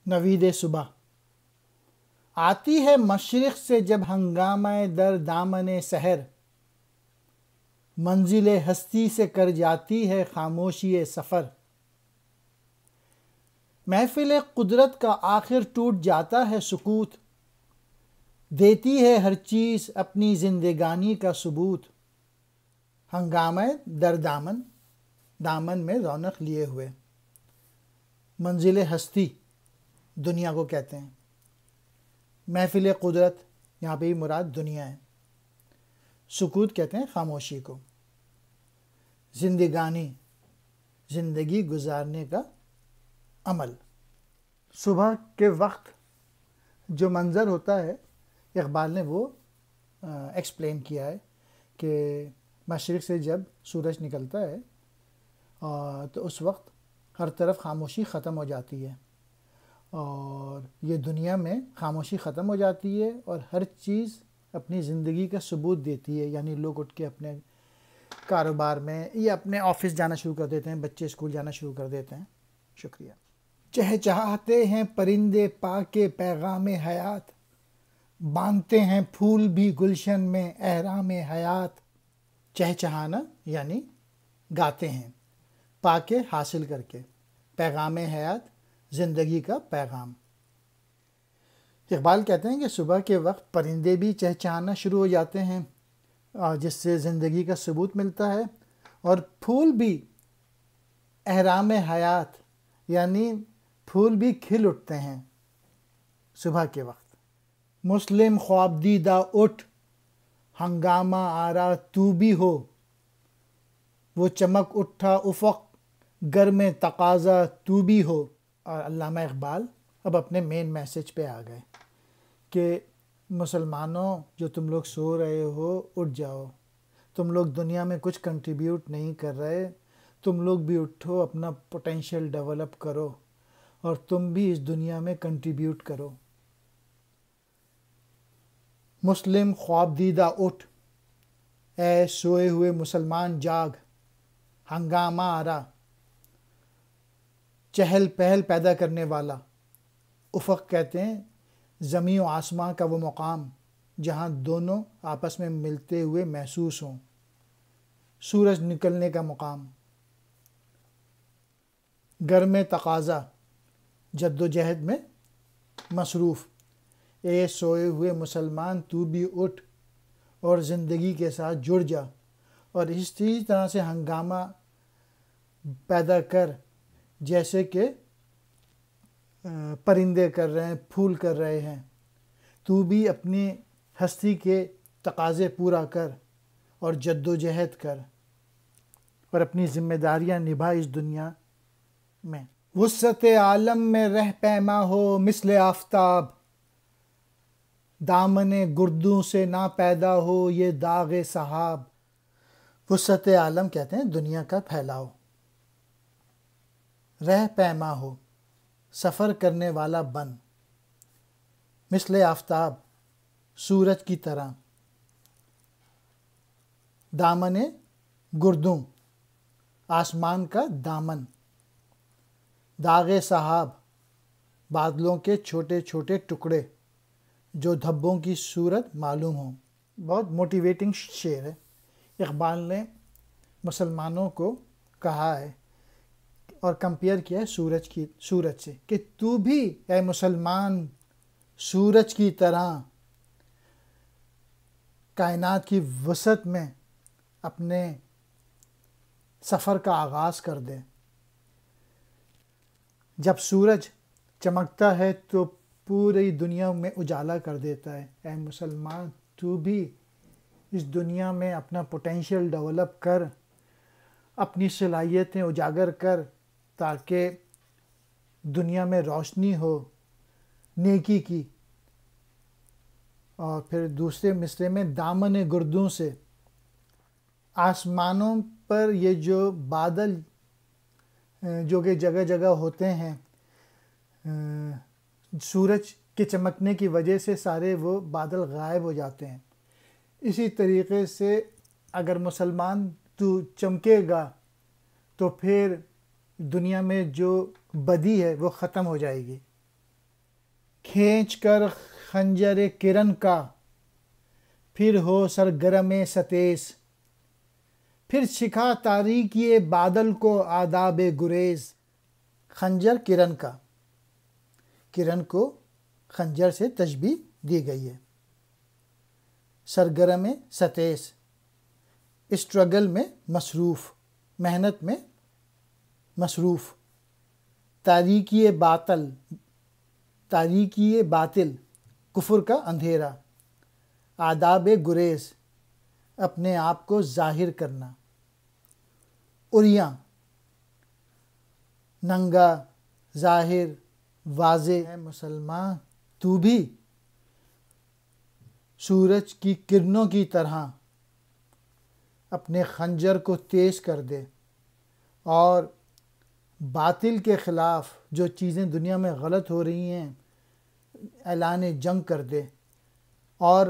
نوید صبح آتی ہے مشرق سے جب ہنگامہ در دامن سحر، منزل ہستی سے کر جاتی ہے خاموشی سفر۔ محفل قدرت کا آخر ٹوٹ جاتا ہے سکوت، دیتی ہے ہر چیز اپنی زندگانی کا ثبوت۔ ہنگامہ در دامن، دامن میں رونق لیے ہوئے، منزل ہستی دنیا کو کہتے ہیں، محفل قدرت یہاں پہ ہی مراد دنیا ہے، سکوت کہتے ہیں خاموشی کو، زندگانی زندگی گزارنے کا عمل۔ صبح کے وقت جو منظر ہوتا ہے اقبال نے وہ ایکسپلین کیا ہے کہ مشرق سے جب سورج نکلتا ہے تو اس وقت ہر طرف خاموشی ختم ہو جاتی ہے، اور یہ دنیا میں خاموشی ختم ہو جاتی ہے اور ہر چیز اپنی زندگی کا ثبوت دیتی ہے، یعنی لوگ اٹھ کے اپنے کاروبار میں یا اپنے آفس جانا شروع کر دیتے ہیں، بچے اسکول جانا شروع کر دیتے ہیں۔ شکریہ۔ چہچہاتے ہیں پرندے پا کے پیغام حیات، باندھتے ہیں پھول بھی گلشن میں احرام حیات۔ چہچہانا یعنی گاتے ہیں، پا کے حاصل کر کے، پیغام حیات زندگی کا پیغام۔ اقبال کہتے ہیں کہ صبح کے وقت پرندے بھی چہچہانا شروع ہو جاتے ہیں جس سے زندگی کا ثبوت ملتا ہے، اور پھول بھی احرام حیات یعنی پھول بھی کھل اٹھتے ہیں صبح کے وقت۔ مسلم خواب دیدہ اٹھ، ہنگامہ آرا تو بھی ہو، وہ چمک اٹھا افق گر میں تقاضا تو بھی ہو۔ اور علامہ اقبال اب اپنے مین میسج پہ آ گئے کہ مسلمانوں جو تم لوگ سو رہے ہو اٹھ جاؤ، تم لوگ دنیا میں کچھ کنٹریبیوٹ نہیں کر رہے، تم لوگ بھی اٹھو، اپنا پوٹینشیل ڈیولپ کرو اور تم بھی اس دنیا میں کنٹریبیوٹ کرو۔ مسلم خواب دیدہ اٹھ، اے سوئے ہوئے مسلمان جاگ، ہنگامہ آرا چہل پہل پیدا کرنے والا، افق کہتے ہیں زمین و آسمان کا وہ مقام جہاں دونوں آپس میں ملتے ہوئے محسوس ہوں، سورج نکلنے کا مقام۔ گر میں تقاضا جد و جہد میں مصروف، اے سوئے ہوئے مسلمان تو بھی اٹھ اور زندگی کے ساتھ جڑ جا، اور اسی طرح سے ہنگامہ پیدا کر جیسے کہ پرندے کر رہے ہیں، پھول کر رہے ہیں۔ تو بھی اپنی ہستی کے تقاضے پورا کر اور جد و جہد کر اور اپنی ذمہ داریاں نبھا اس دنیا میں۔ وسعت عالم میں رہ پیما ہو مثل آفتاب، دامن گردوں سے نہ پیدا ہو یہ داغ سحاب۔ وسعت عالم کہتے ہیں دنیا کا پھیلاؤ، رہ پیما ہو سفر کرنے والا بن، مثل آفتاب سورج کی طرح، دامن گردوں آسمان کا دامن، داغ سحاب بادلوں کے چھوٹے چھوٹے ٹکڑے جو دھبوں کی صورت معلوم ہوں۔ بہت موٹیویٹنگ شعر ہے۔ اقبال نے مسلمانوں کو کہا ہے اور کمپیئر کیا ہے سورج سے کہ تو بھی اے مسلمان سورج کی طرح کائنات کی وسعت میں اپنے سفر کا آغاز کر دے۔ جب سورج چمکتا ہے تو پوری دنیا میں اجالا کر دیتا ہے۔ اے مسلمان تو بھی اس دنیا میں اپنا پوٹینشیل ڈیولپ کر، اپنی صلاحیتیں اجاگر کر تاکہ دنیا میں روشنی ہو نیکی کی۔ اور پھر دوسرے مصرعے میں دامن گردوں سے، آسمانوں پر یہ جو بادل جو کہ جگہ جگہ ہوتے ہیں سورج کے چمکنے کی وجہ سے سارے وہ بادل غائب ہو جاتے ہیں۔ اسی طریقے سے اگر مسلمان تو چمکے گا تو پھر دنیا میں جو بدی ہے وہ ختم ہو جائے گی۔ کھینچ کر خنجر کرن کا، پھر ہو سرگرم ستیس، پھر سکھا تاریکی بادل کو آداب گریز۔ خنجر کرن کا، کرن کو خنجر سے تشبیہ دی گئی ہے۔ سرگرم ستیس، اسٹرگل میں مصروف، محنت میں مصروف۔ تاریکی باطل، تاریکی باطل کفر کا اندھیرا۔ آداب گریز، اپنے آپ کو ظاہر کرنا۔ عریاں، ننگا، ظاہر، واضح۔ اے مسلمان تو بھی سورج کی کرنوں کی طرح اپنے خنجر کو تیز کر دے اور باطل کے خلاف جو چیزیں دنیا میں غلط ہو رہی ہیں اعلان جنگ کر دے اور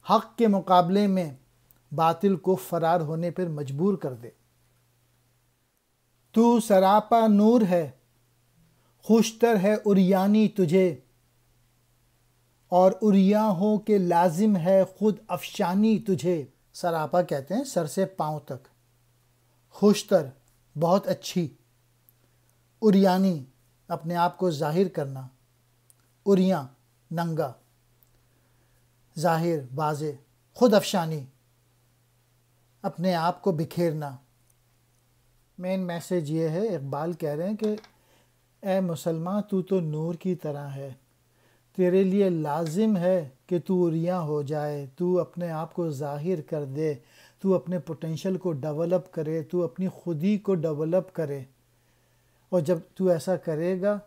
حق کے مقابلے میں باطل کو فرار ہونے پر مجبور کر دے۔ تو سراپا نور ہے، خوشتر ہے عریانی تجھے، اور عریاں ہو کہ لازم ہے خود افشانی تجھے۔ سراپا کہتے ہیں سر سے پاؤں تک، خوشتر بہت اچھی، عریانی اپنے آپ کو ظاہر کرنا، عریاں ننگا، ظاہر واضح، خود افشانی اپنے آپ کو بکھیرنا۔ مین میسیج یہ ہے، اقبال کہہ رہے ہیں کہ اے مسلمان تو نور کی طرح ہے، تیرے لیے لازم ہے کہ تو عریاں ہو جائے، تو اپنے آپ کو ظاہر کر دے، تو اپنے پوٹینشل کو ڈیولپ کرے، تو اپنی خودی کو ڈیولپ کرے۔ اور جب تو ایسا کرے گا،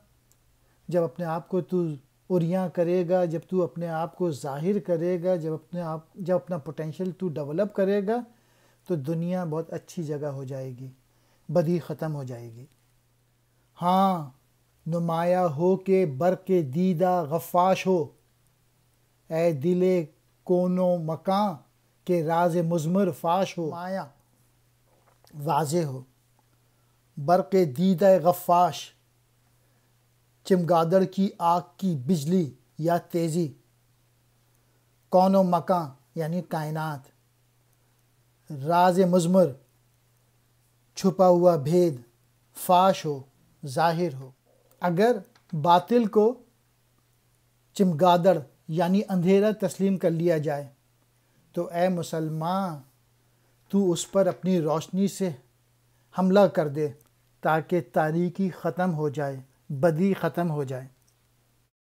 جب اپنے آپ کو تو عریاں کرے گا، جب تو اپنے آپ کو ظاہر کرے گا، جب اپنا پوٹینشل تو ڈیولپ کرے گا، تو دنیا بہت اچھی جگہ ہو جائے گی، بدی ختم ہو جائے گی۔ ہاں نمایاں ہو کہ برق دیدہ غفاش ہو، اے دل کون و مکاں کے راز مضمر فاش ہو۔ نمایاں واضح ہو، برق دیدہ غفاش، چمگادڑ کی آگ کی بجلی یا تیزی، کون و مکاں یعنی کائنات، راز مضمر چھپا ہوا بھید، فاش ہو ظاہر ہو۔ اگر باطل کو چمگادڑ یعنی اندھیرا تسلیم کر لیا جائے تو اے مسلمان تو اس پر اپنی روشنی سے حملہ کر دے تاکہ تاریکی ختم ہو جائے، بدی ختم ہو جائے۔